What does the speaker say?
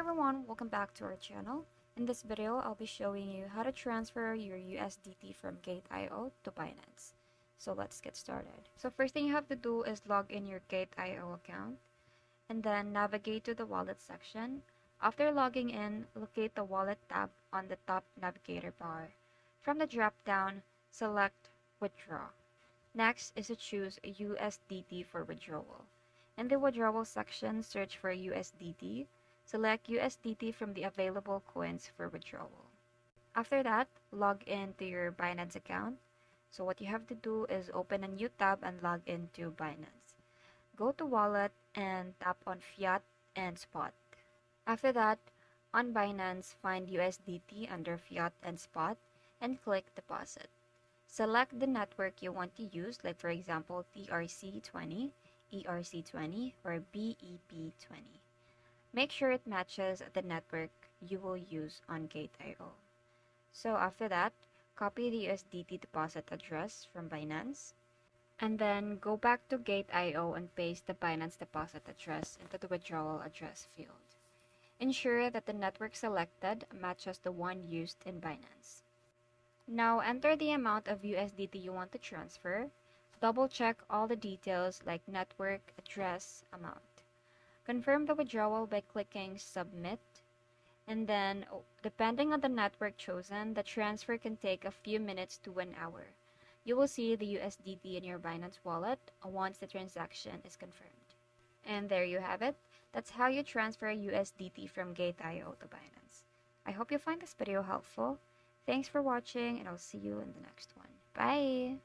everyone, welcome back to our channel. In this video, I'll be showing you how to transfer your USDT from Gate.io to Binance. So let's get started. So first thing you have to do is log in your Gate.io account and then navigate to the wallet section. After logging in, locate the wallet tab on the top navigator bar. From the drop-down, select withdraw. Next is to choose USDT for withdrawal. In the withdrawal section, search for USDT. Select USDT from the available coins for withdrawal. After that, log in to your Binance account. So what you have to do is open a new tab and log into Binance. Go to Wallet and tap on Fiat and Spot. After that, on Binance, find USDT under Fiat and Spot and click Deposit. Select the network you want to use, like for example TRC20, ERC20, or BEP20. Make sure it matches the network you will use on Gate.io. So after that, copy the USDT deposit address from Binance, and then go back to Gate.io and paste the Binance deposit address into the withdrawal address field. Ensure that the network selected matches the one used in Binance. Now enter the amount of USDT you want to transfer. Double check all the details like network, address, amount. Confirm the withdrawal by clicking Submit. And then, depending on the network chosen, the transfer can take a few minutes to an hour. You will see the USDT in your Binance wallet once the transaction is confirmed. And there you have it. That's how you transfer USDT from Gate.io to Binance. I hope you find this video helpful. Thanks for watching, and I'll see you in the next one. Bye!